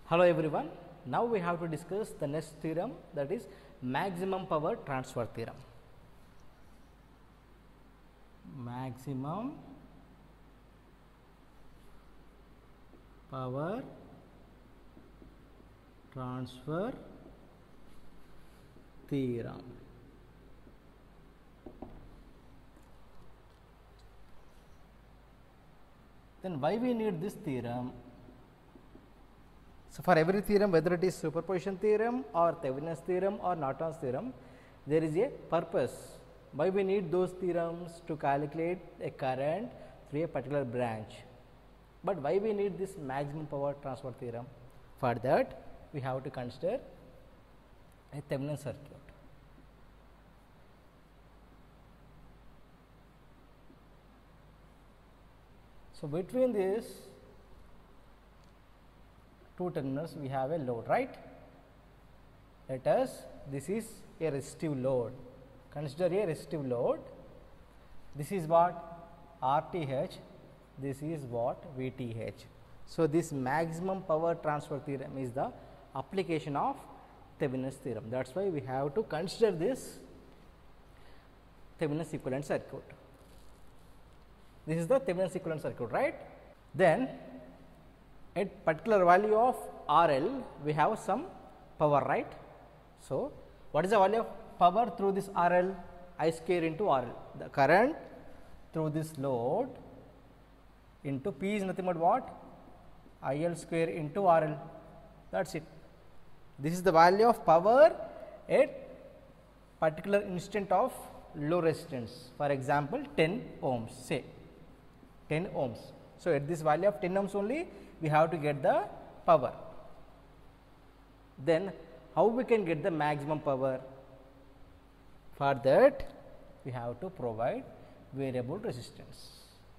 Hello everyone. Now we have to discuss the next theorem, that is maximum power transfer theorem. Maximum power transfer theorem. Then why we need this theorem? So, for every theorem, whether it is superposition theorem or Thevenin's theorem or Norton's theorem, there is a purpose. Why we need those theorems? To calculate a current through a particular branch. But why we need this maximum power transfer theorem? For that, we have to consider a Thevenin circuit. So, between these two terminals we have a load, right? Let us, this is a resistive load. Consider a resistive load. This is what? RTH, this is what? VTH. So, this maximum power transfer theorem is the application of Thevenin's theorem. That is why we have to consider this Thevenin's equivalent circuit. This is the Thevenin's equivalent circuit, right? Then at particular value of RL, we have some power, right? So, what is the value of power through this RL? I square into RL. The current through this load into P is nothing but what? IL square into RL. That is it. This is the value of power at particular instant of low resistance. For example, 10 ohms, say 10 ohms. So, at this value of 10 ohms only, we have to get the power. Then how we can get the maximum power? For that, we have to provide variable resistance.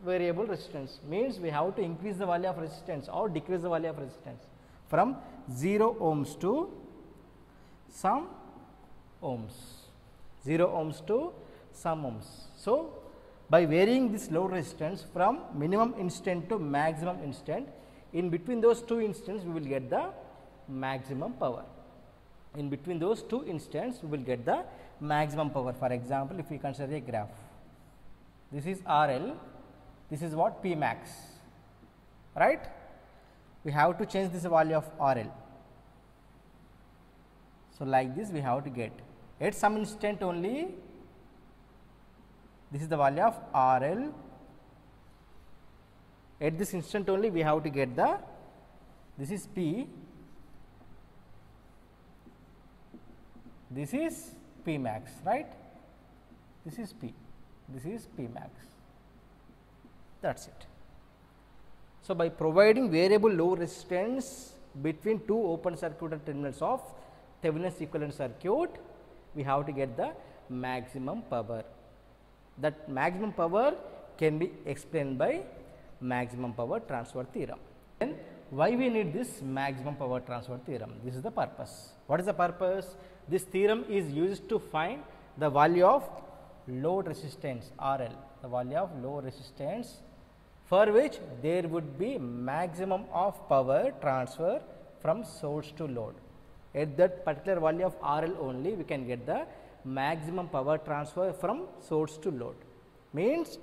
Variable resistance means we have to increase the value of resistance or decrease the value of resistance from 0 ohms to some ohms, 0 ohms to some ohms. So, by varying this load resistance from minimum instant to maximum instant, in between those two instants we will get the maximum power. In between those two instants we will get the maximum power. For example, if we consider a graph, this is RL, this is what? P max, right? We have to change this value of RL. So, like this we have to get at some instant only, this is the value of RL. At this instant only we have to get the, this is P, this is P max, right? This is P, this is P max, that is it. So, by providing variable low resistance between two open circuited terminals of Thevenin's equivalent circuit, we have to get the maximum power. That maximum power can be explained by maximum power transfer theorem. Then why we need this maximum power transfer theorem? This is the purpose. What is the purpose? This theorem is used to find the value of load resistance RL, the value of load resistance for which there would be maximum of power transfer from source to load. At that particular value of RL only we can get the maximum power transfer from source to load. Means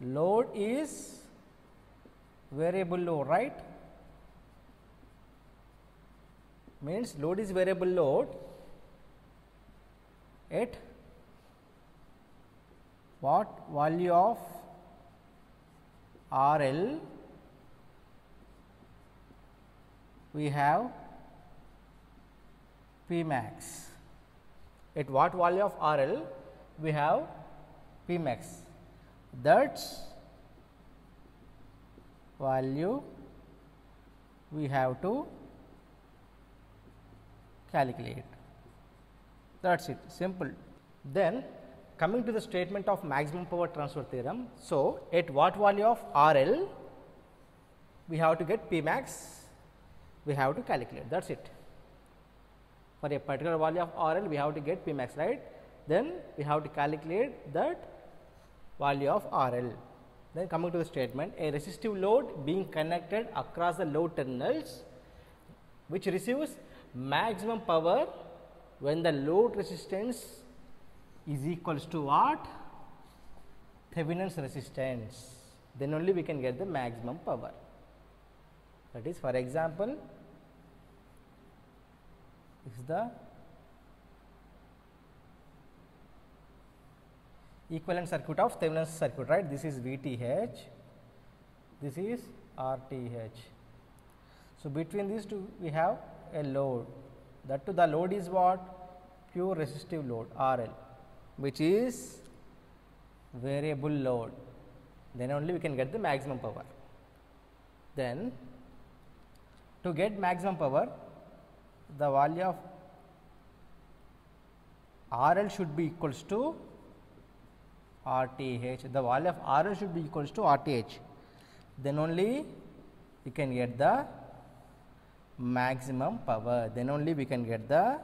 load is variable load, right? Means load is variable load at what value of RL we have P max. At what value of RL we have P max, that value we have to calculate. That is it, simple. Then coming to the statement of maximum power transfer theorem. So, at what value of RL we have to get P max, we have to calculate, that is it. For a particular value of RL we have to get P max, right? Then we have to calculate that value of RL. Then coming to the statement, a resistive load being connected across the load terminals which receives maximum power when the load resistance is equals to what? Thevenin's resistance. Then only we can get the maximum power. That is, for example, is the equivalent circuit of Thevenin's circuit, right? This is VTH, this is RTH. So, between these two we have a load, that too the load is what? Pure resistive load RL, which is variable load. Then only we can get the maximum power. Then to get maximum power, the value of RL should be equals to RTH. The value of RL should be equals to RTH. Then only we can get the maximum power. Then only we can get the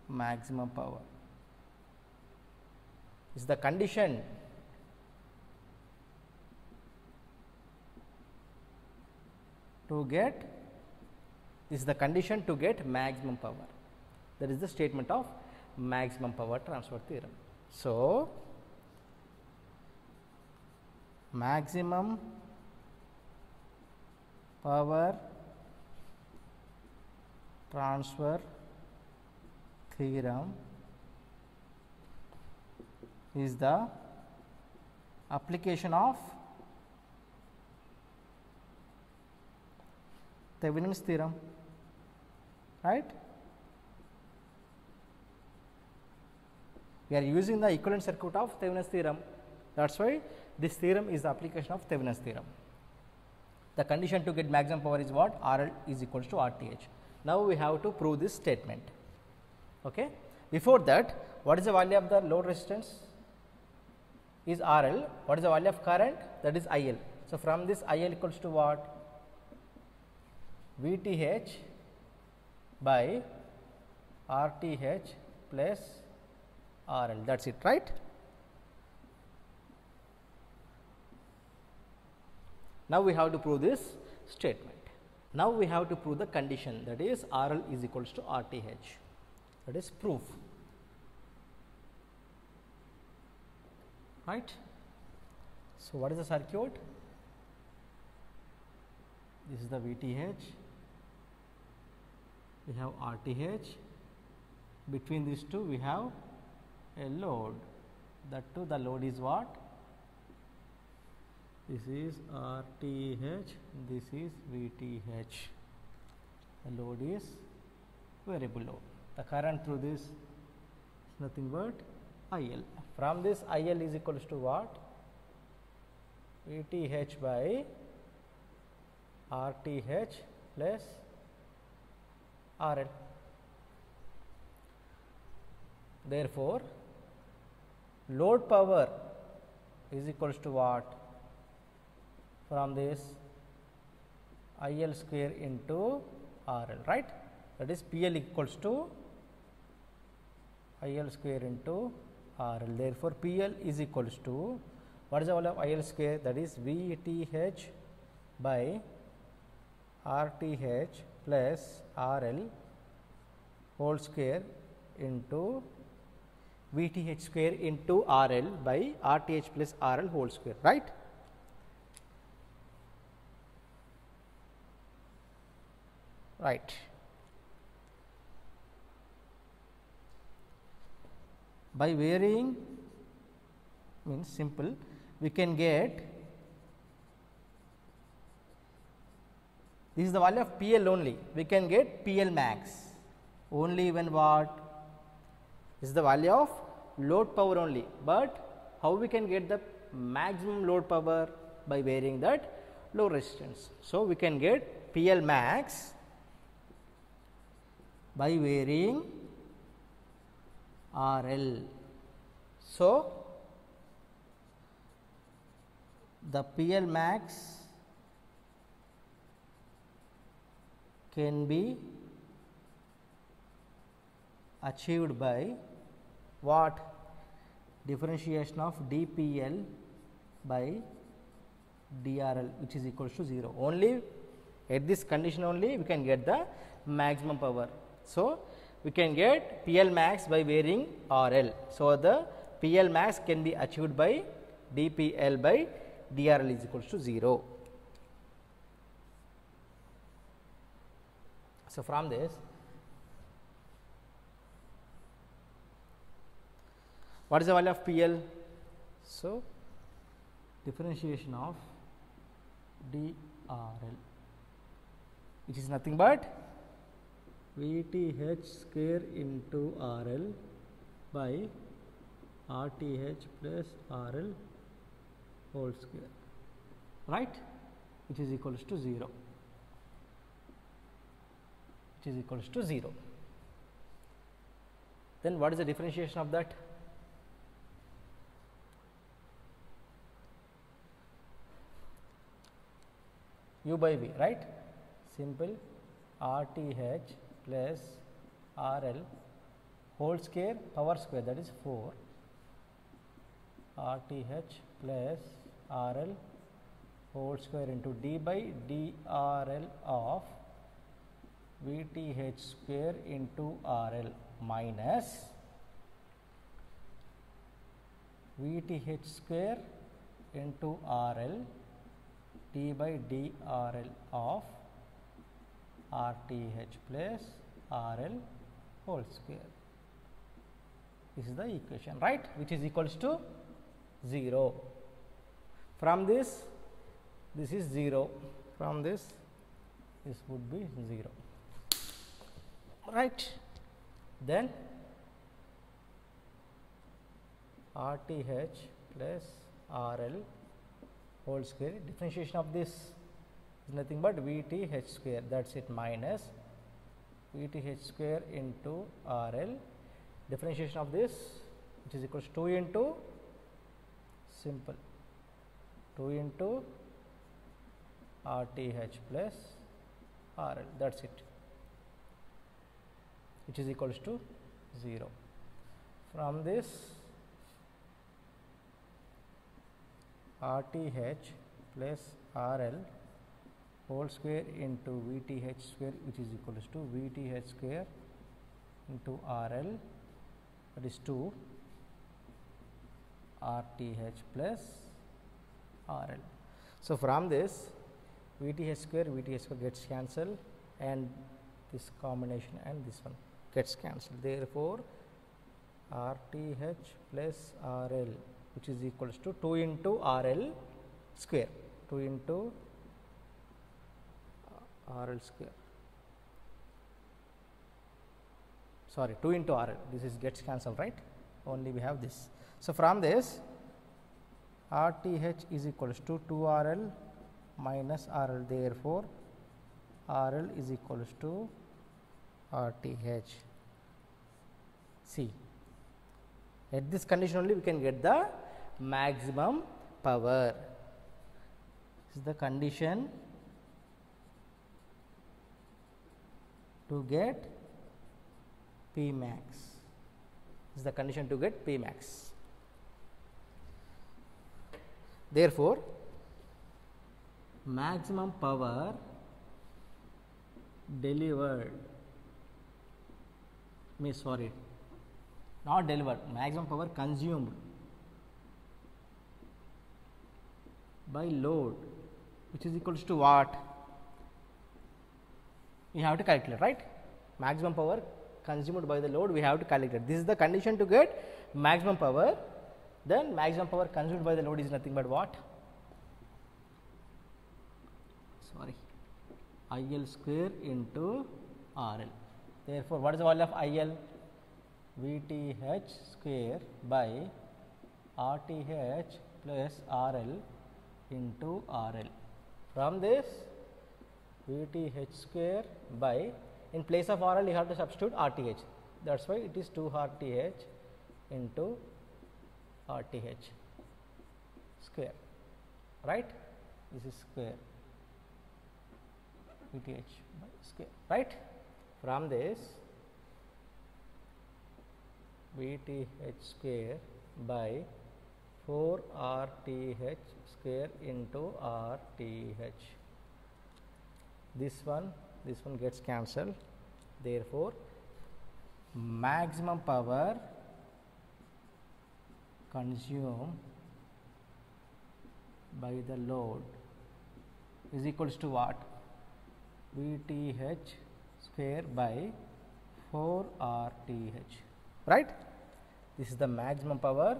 maximum power. Is the condition to get, this is the condition to get maximum power. That is the statement of maximum power transfer theorem. So, maximum power transfer theorem is the application of Thevenin's theorem, right? We are using the equivalent circuit of Thevenin's theorem. That is why this theorem is the application of Thevenin's theorem. The condition to get maximum power is what? RL is equals to RTH. Now, we have to prove this statement. Okay. Before that, what is the value of the load resistance? Is RL. What is the value of current? That is IL. So, from this IL equals to what? VTH by RTH plus RL. That is it, right? Now, we have to prove this statement. Now, we have to prove the condition, that is RL is equals to RTH. That is proof, right? So, what is the circuit? This is the VTH, we have RTH, between these two we have a load, that too the load is what? This is RTH, this is VTH, the load is variable load. The current through this is nothing but IL. From this IL is equals to what? VTH by RTH plus RL. Therefore, load power is equals to what? From this IL square into RL, right? That is PL equals to IL square into RL. Therefore, PL is equals to, what is the value of IL square? That is VTH by RTH plus RL whole square into VTH square into RL by RTH plus RL whole square, right? Right. By varying, means simple, we can get, this is the value of PL only, we can get PL max only when what? This is the value of load power only, but how we can get the maximum load power? By varying that load resistance. So, we can get PL max by varying RL. So, the PL max can be achieved by what? Differentiation of dPL by DRL, which is equals to 0. Only at this condition only we can get the maximum power. So, we can get PL max by varying RL. So, the PL max can be achieved by dPL by DRL is equals to 0. So, from this what is the value of PL? So, differentiation of DRL, which is nothing but VTH square into RL by RTH plus RL whole square, right, which is equals to 0, which is equals to 0. Then what is the differentiation of that? U by V, right? Simple RTH plus RL whole square power square, that is 4 RTH plus RL whole square into D by DRL of VTH square into RL minus VTH square into RL D by DRL of RTH plus RL whole square. This is the equation, right, which is equals to 0. From this, this is 0. From this would be 0, right. Then RTH plus RL whole square, differentiation of this is nothing but VTH square, that is it, minus VTH square into RL, differentiation of this which is equals to 2 into simple 2 into RTH plus RL, that is it, which is equals to 0. From this RTH plus RL whole square into VTH square, which is equals to VTH square into RL, that is 2 RTH plus RL. So, from this VTH square gets cancelled and this combination and this one gets cancelled. Therefore, RTH plus RL, which is equals to 2 into RL square, 2 into RL square, sorry, 2 into RL, this is gets cancelled, right, only we have this. So, from this RTH is equals to 2 RL minus RL, therefore, RL is equals to RTH. See, at this condition only we can get the maximum power. This is the condition to get P max. This is the condition to get P max. Therefore, maximum power delivered, not delivered, maximum power consumed by load, which is equals to what? We have to calculate, right? Maximum power consumed by the load we have to calculate. This is the condition to get maximum power. Then maximum power consumed by the load is nothing but what? IL square into RL. Therefore, what is the value of IL? VTH square by RTH plus RL into RL. From this VTH square by, in place of RL you have to substitute RTH, that is why it is 2 RTH into RTH square, right, this is square VTH by square, right. From this VTH square by 4 RTH square into RTH. This one gets cancelled. Therefore, maximum power consumed by the load is equals to what? VTH square by 4 RTH, right? This is the maximum power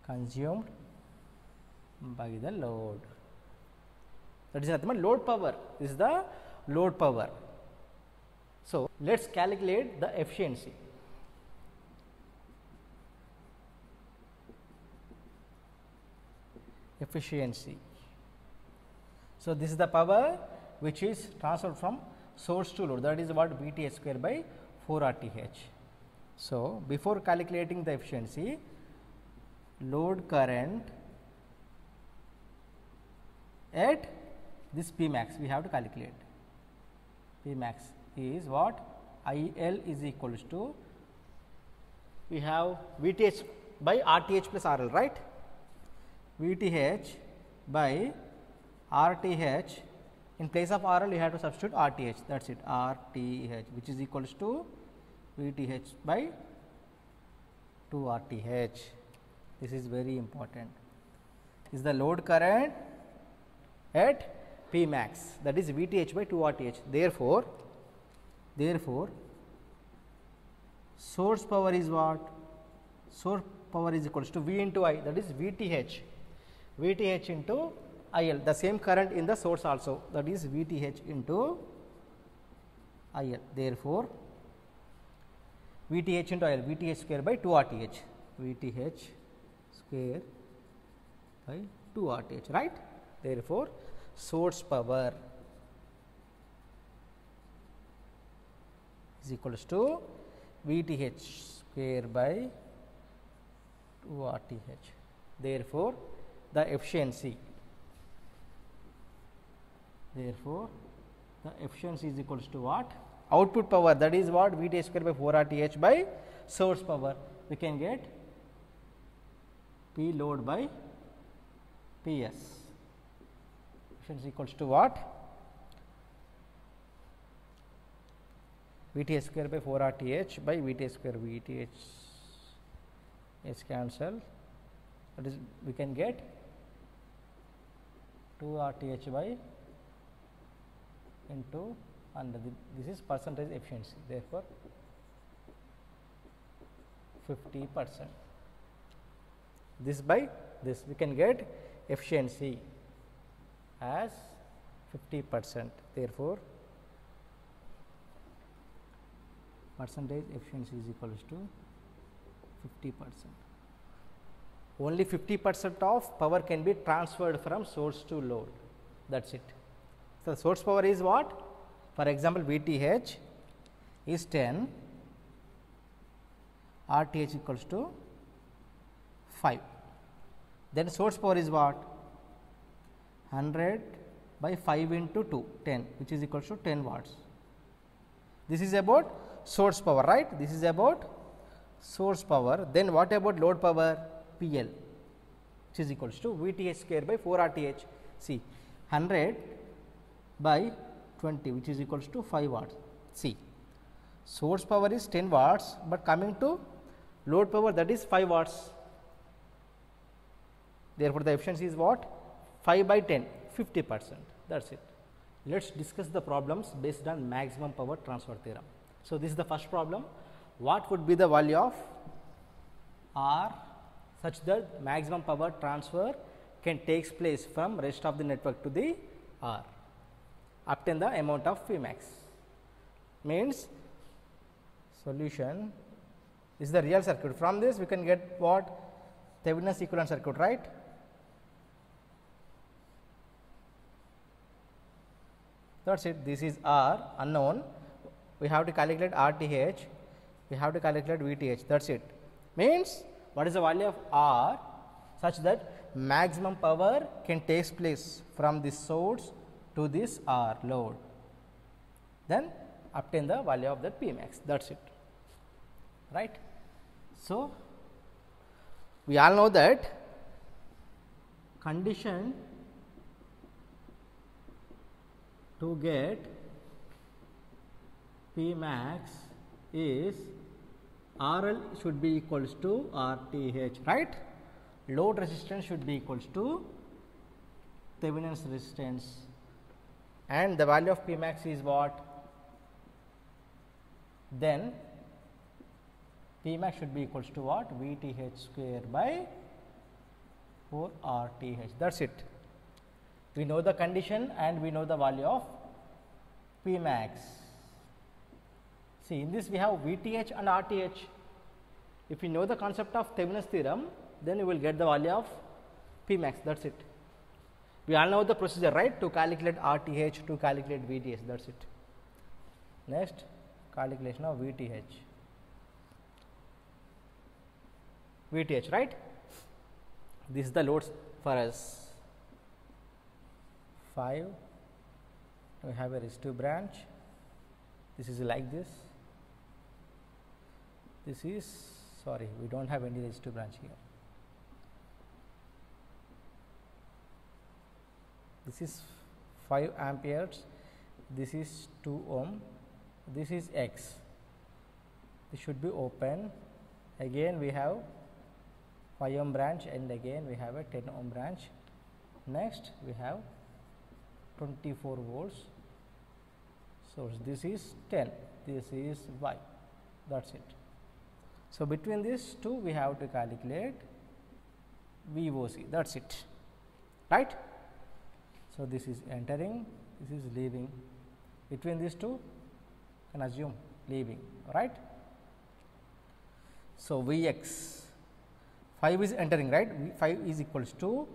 consumed by the load. That is nothing but load power. This is the load power. So, let us calculate the efficiency. So, this is the power which is transferred from source to load, that is what VTH square by 4 RTH. So, before calculating the efficiency, load current at this P max we have to calculate. P max is what? IL is equals to, we have VTH by RTH plus RL, right? VTH by RTH, in place of RL you have to substitute RTH, that is it, RTH, which is equals to VTH by 2 RTH. This is very important. Is the load current at P max, that is VTH by 2 RTH. Therefore, source power is what? Source power is equals to V into I, that is VTH into IL, the same current in the source also, that is VTH into IL. Therefore, VTH into IL, VTH square by 2 RTH, VTH square by 2 RTH, right? Therefore, source power is equals to VTH square by 2 RTH. Therefore, the efficiency is equals to what? Output power, that is what? VTH square by 4 RTH by source power. We can get P load by PS. Efficiency equals to what? VTH square by 4 RTH by VTH square. VTH is cancelled. That is, we can get 2 RTH by into, and this is percentage efficiency. Therefore, 50%. This by this we can get efficiency as 50%. Therefore, percentage efficiency is equals to 50%. Only 50% of power can be transferred from source to load, that is it. So, source power is what? For example, VTH is 10, RTH equals to 5. Then source power is what? 100 by 5 into 2, 10, which is equals to 10 watts. This is about source power, right? This is about source power. Then what about load power? PL, which is equals to VTH square by 4 RTH. See, 100 by 20, which is equals to 5 watts. See, source power is 10 watts, but coming to load power, that is 5 watts. Therefore, the efficiency is what? 5 by 10, 50%. That is it. Let us discuss the problems based on maximum power transfer theorem. So, this is the first problem. What would be the value of R such that maximum power transfer can take place from rest of the network to the R? Obtain the amount of P max. Means solution is the real circuit. From this we can get what? Thevenin's equivalent circuit, right? That is it. This is R unknown. We have to calculate RTH. We have to calculate VTH. That is it. Means what is the value of R such that maximum power can take place from this source to this R load. Then obtain the value of that P max. That is it. Right. So, We all know that condition to get P max is RL should be equals to RTH, right? Load resistance should be equals to Thevenin's resistance, and the value of P max is what? Then P max should be equals to what? VTH square by 4 RTH. That is it. We know the condition and we know the value of P max. See, in this we have VTH and RTH. If you know the concept of Thevenin's theorem, then you will get the value of P max. That is it. We all know the procedure, right? To calculate RTH, to calculate VTH. That is it. Next, calculation of VTH. VTH, right? This is the loads for us. 5. We have a resistive branch. This is like this. This is, sorry, we don't have any resistive branch here. This is 5 amperes. This is 2 ohm. This is X. This should be open. Again we have 5 ohm branch, and again we have a 10 ohm branch. Next we have 24 volts source. This is 10, this is Y. That's it. So between these two we have to calculate VOC. That's it, right? So this is entering, this is leaving. Between these two, can assume leaving, right? So Vx, 5 is entering, right? 5 is equals to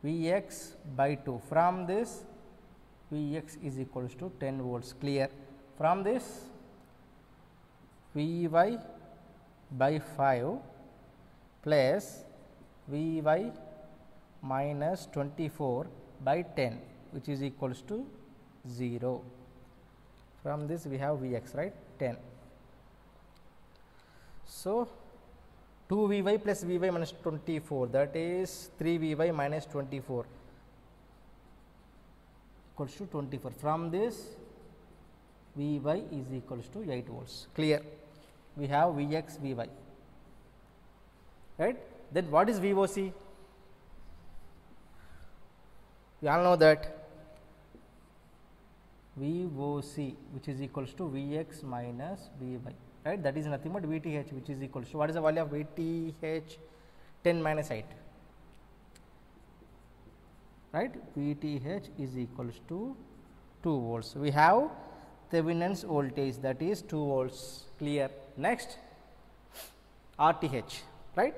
Vx by 2. From this, Vx is equals to 10 volts, clear. From this, Vy by 5 plus Vy minus 24 by 10, which is equals to 0. From this we have Vx, right, 10. So 2 Vy plus Vy minus 24, that is 3 Vy minus 24 equals to 24. From this Vy is equals to 8 volts, clear. We have Vx, Vy, right. Then what is VOC? We all know that VOC, which is equals to Vx minus Vy, right. That is nothing but VTH, which is equals to, what is the value of VTH? 10 minus 8, right. VTH is equals to 2 volts. We have Thevenin's voltage, that is 2 volts, clear. Next, RTH, right.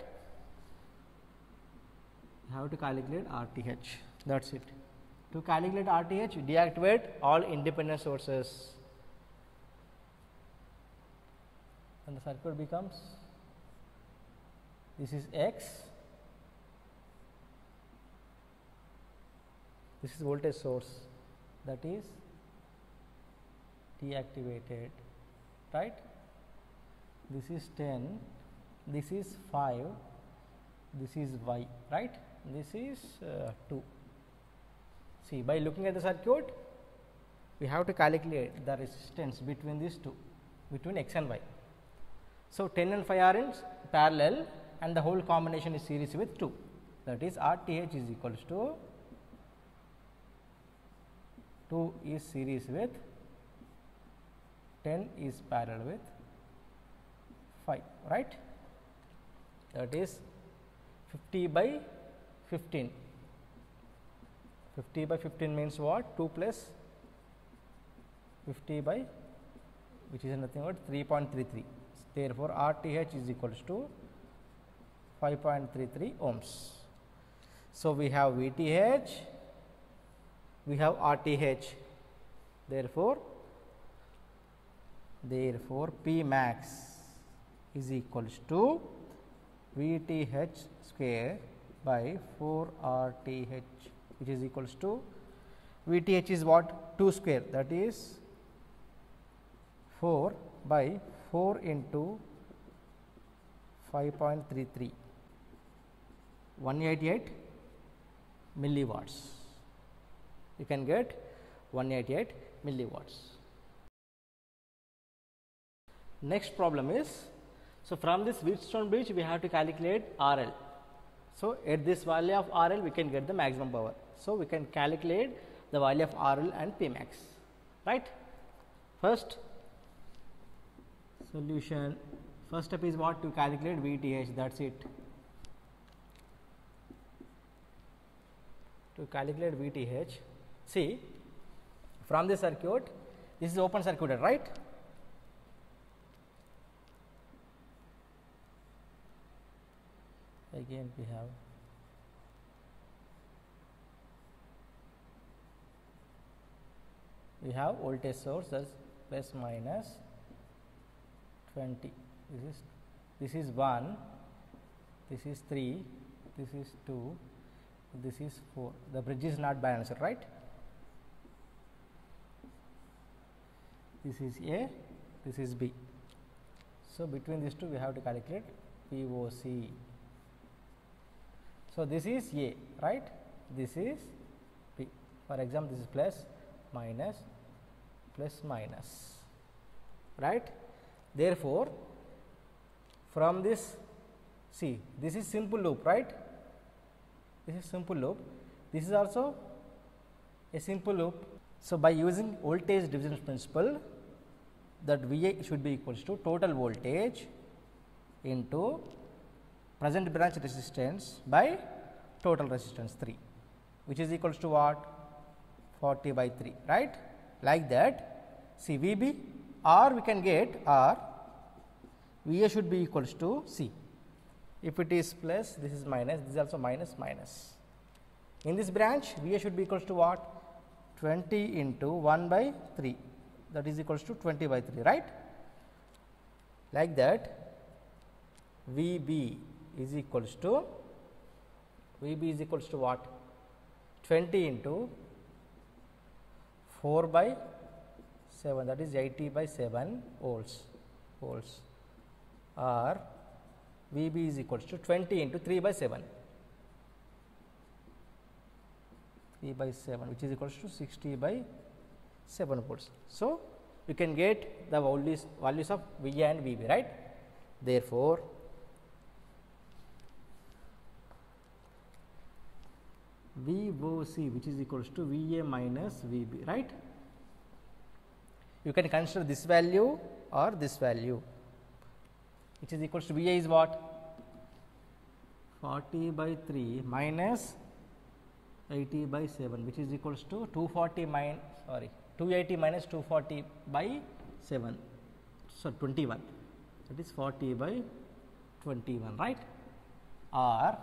You have to calculate RTH. That's it. To calculate RTH, deactivate all independent sources, and the circuit becomes, this is X, this is voltage source, that is deactivated, right. This is 10, this is 5, this is Y, right. This is 2. See, by looking at the circuit, we have to calculate the resistance between these two, between X and Y. So 10 and 5 are in parallel, and the whole combination is series with 2, that is RTH is equals to 2 is series with 10 is parallel with 5, right. That is 50 by 15. 50 by 15 means what? 2 plus 50 by, which is nothing but 3.33. Therefore, RTH is equals to 5.33 ohms. So we have VTH, we have RTH. Therefore, P max is equals to VTH square by 4 RTH, which is equals to, VTH is what? 2 square, that is 4 by 4 into 5.33, 188 milliwatts. You can get 188 milliwatts. Next problem is, so from this Wheatstone bridge we have to calculate RL. So at this value of RL we can get the maximum power. So we can calculate the value of RL and P max, right? First solution, first step is what? To calculate VTH, that's it. To calculate VTH, see from this circuit, this is open circuited, right? Again we have voltage source as plus minus 20. This is 1, this is 3, this is 2, this is 4. The bridge is not balanced, right? This is A, this is B. So between these two we have to calculate POC. So this is A, right? This is B. For example, this is plus minus plus minus, right? Therefore, from this, see, this is simple loop, right? This is simple loop. This is also a simple loop. So by using voltage division principle, that VA should be equals to total voltage into present branch resistance by total resistance 3, which is equals to what? 40 by 3, right? Like that, see VB, or we can get R, VA should be equals to C. If it is plus, this is minus, this is also minus, minus. In this branch, VA should be equals to what? 20 into 1 by 3, that is equals to 20 by 3, right? Like that, VB is equals to what? 20 into 4 by 7, that is 80 by 7 volts, or VB is equals to 20 into 3 by 7, 3 by 7, which is equals to 60 by 7 volts. So you can get the values of VA and VB, right? Therefore, VOC, which is equals to VA minus VB, right? You can consider this value or this value, which is equals to VA is what? 40 by 3 minus 80 by 7, which is equals to 280 minus 240 by 7, so 21, that is 40 by 21, right? Or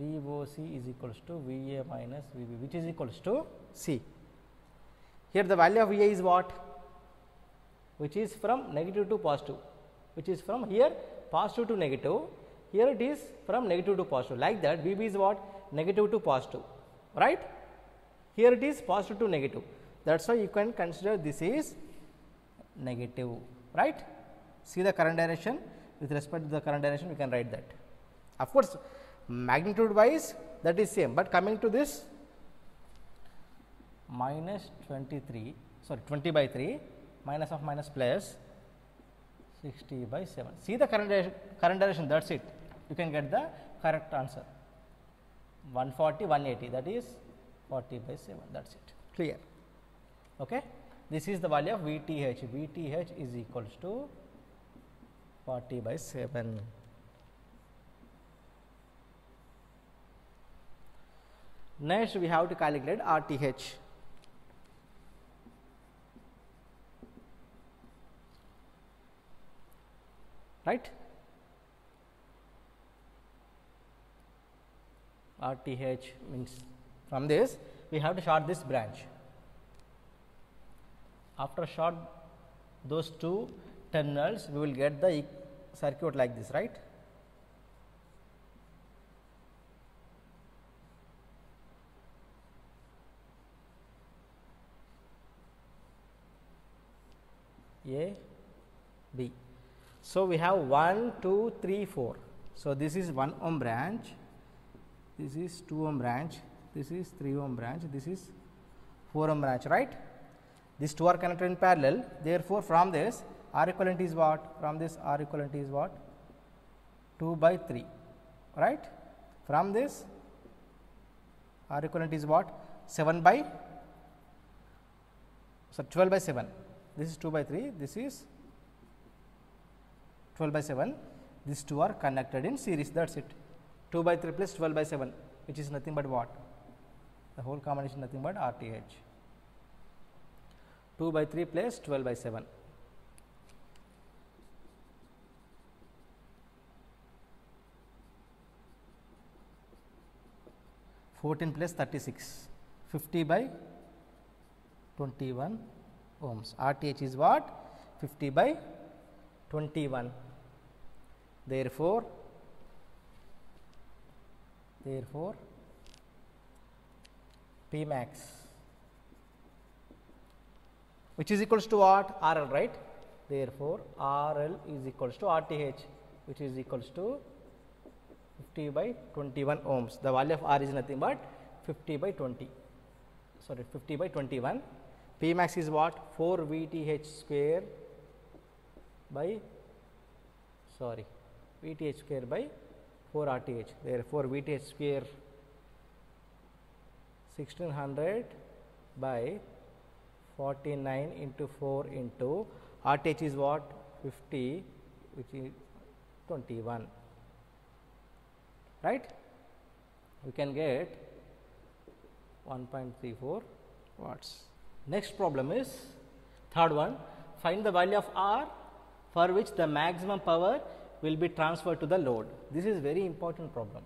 VOC is equals to VA minus VB, which is equals to C. Here the value of VA is what? Which is from negative to positive, which is from here positive to negative, here it is from negative to positive. Like that, VB is what? Negative to positive, right? Here it is positive to negative. That is why you can consider this is negative, right? See the current direction, with respect to the current direction we can write that. Of course, magnitude wise that is same, but coming to this minus 20 by 3 minus of minus plus 60 by 7. See the current direction, that is it. You can get the correct answer, 140, 180, that is 40 by 7, that is it, clear. Okay. This is the value of VTH. VTH is equals to 40 by 7. Next we have to calculate RTH. Right? RTH means, from this we have to short this branch. After short those two terminals, we will get the circuit like this, right? A, B. So, we have 1, 2, 3, 4. So, this is 1 ohm branch, this is 2 ohm branch, this is 3 ohm branch, this is 4 ohm branch, right. These two are connected in parallel. Therefore, from this R equivalent is what? From this R equivalent is what? 2 by 3, right. From this R equivalent is what? 7 by, so 12 by 7. This is 2 by 3, this is 12 by 7. These two are connected in series, that is it. 2 by 3 plus 12 by 7, which is nothing but what? The whole combination nothing but RTH. 2 by 3 plus 12 by 7. (14 plus 36), 50 by 21 ohms. RTH is what? 50 by 21. Therefore, P max, which is equals to what? RL, right. Therefore, RL is equals to RTH, which is equals to 50 by 21 ohms. The value of R is nothing but 50 by 20, sorry 50 by 21. P max is what? 4 VTH square by, sorry, VTH square by 4 RTH. Therefore, VTH square 1600 by 49 into 4 into RTH is what? 50, which is 21, right. We can get 1.34 watts. Next problem is third one. Find the value of R for which the maximum power will be transferred to the load. This is very important problem.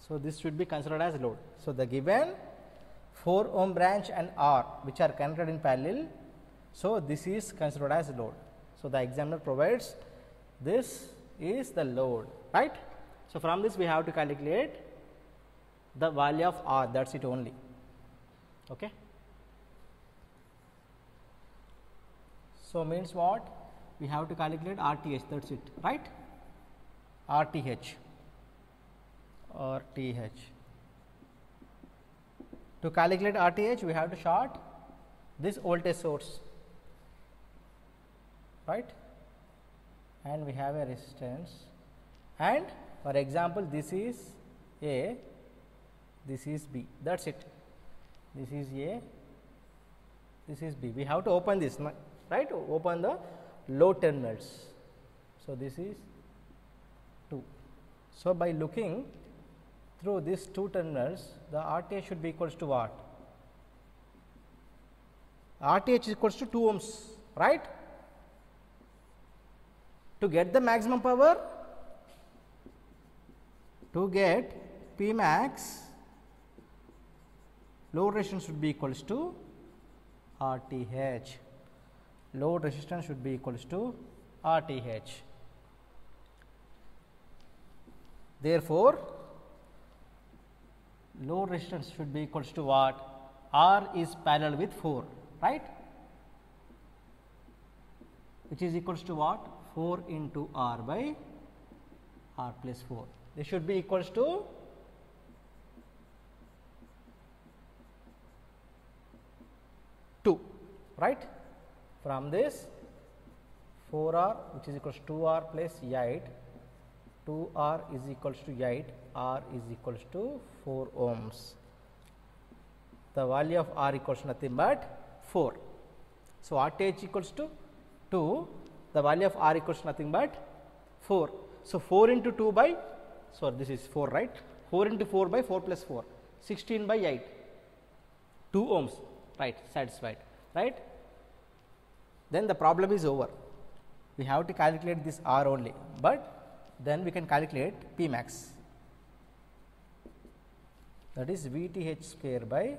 So, this should be considered as load. So, the given 4 ohm branch and R which are connected in parallel. So, this is considered as load. So, the examiner provides this is the load, right. So, from this we have to calculate the value of R, that is it only. Okay. So, means what? We have to calculate RTH, that is it, right. RTH. To calculate RTH, we have to short this voltage source, right, and we have a resistance, and for example, this is A, this is B, that is it. This is A, this is B. We have to open this, right, open the load terminals. So, this is 2. So, by looking through these two terminals, the RTH should be equals to what? RTH is equals to 2 ohms, right. To get the maximum power, to get P max, load resistance should be equals to RTH. Load resistance should be equals to RTH. Therefore, load resistance should be equals to what? R is parallel with 4, right, which is equals to what? 4 into R by R plus 4. This should be equals to 2, right. From this 4R, which is equals to 2R plus 8, 2R is equals to 8, R is equals to 4 ohms. The value of R equals to nothing but 4. So, RTH equals to 2, the value of R equals to nothing but 4. So, 4 into 2 by, so this is 4, right, 4 into 4 by 4 plus 4, 16 by 8, 2 ohms, right, satisfied, right. Then the problem is over. We have to calculate this R only, but then we can calculate P max, that is VTH square by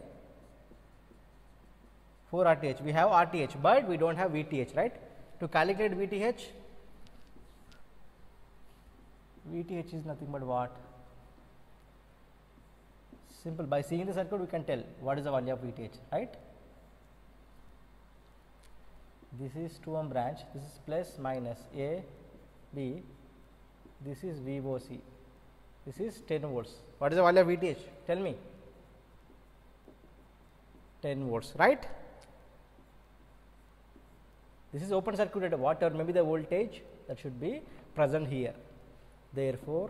4 RTH. We have RTH, but we do not have VTH, right. To calculate VTH, VTH is nothing but what? Simple, by seeing the circuit we can tell what is the value of VTH, right. this is 2 ohm branch, this is plus minus A, B, this is VOC, this is 10 volts. What is the value of VTH? Tell me. 10 volts, right? This is open circuited, whatever may be the voltage that should be present here. Therefore,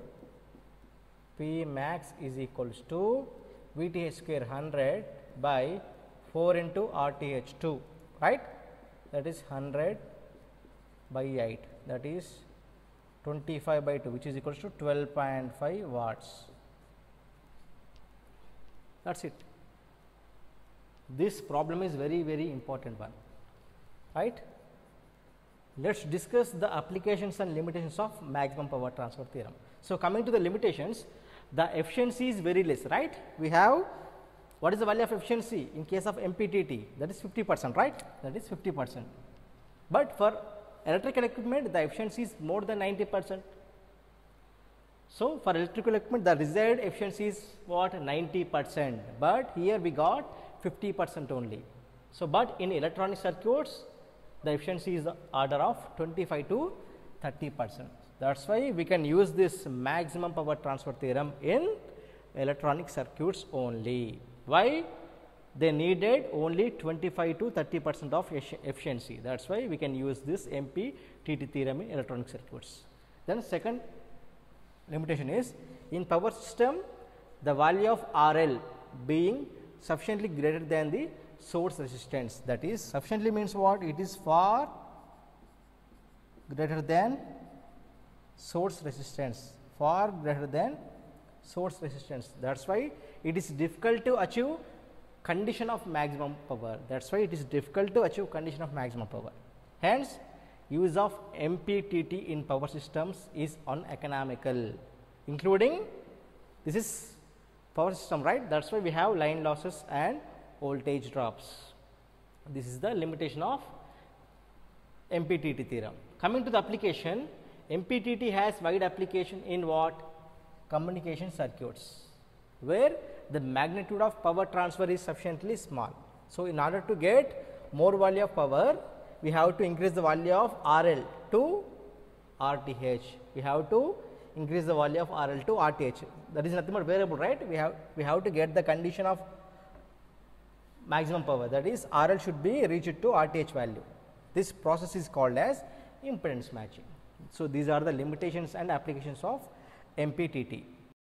P max is equals to VTH square 100 by 4 into RTH 2, right? That is 100 by 8, that is 25 by 2, which is equals to 12.5 watts. That is it. This problem is very, very important one, right? Let us discuss the applications and limitations of maximum power transfer theorem. So, coming to the limitations, the efficiency is very less, right? We have, what is the value of efficiency in case of MPTT? That is 50%, right? That is 50%. But for electrical equipment, the efficiency is more than 90%. So, for electrical equipment, the desired efficiency is what? 90%, but here we got 50% only. So, but in electronic circuits, the efficiency is the order of 25 to 30%. That is why we can use this maximum power transfer theorem in electronic circuits only. Why? They needed only 25 to 30% of efficiency. That is why we can use this MPTT theorem in electronic circuits. Then second limitation is, in power system, the value of RL being sufficiently greater than the source resistance. That is, sufficiently means what? It is far greater than source resistance, far greater than source resistance. That is why it is difficult to achieve condition of maximum power. That is why it is difficult to achieve condition of maximum power. Hence, use of MPTT in power systems is uneconomical, including this is power system, right? That is why we have line losses and voltage drops. This is the limitation of MPTT theorem. Coming to the application, MPTT has wide application in what? Communication circuits, where the magnitude of power transfer is sufficiently small. So, in order to get more value of power, we have to increase the value of RL to RTH. We have to increase the value of RL to RTH. That is nothing but variable, right? We have to get the condition of maximum power, that is RL should be reached to RTH value. This process is called as impedance matching. So, these are the limitations and applications of MPTT.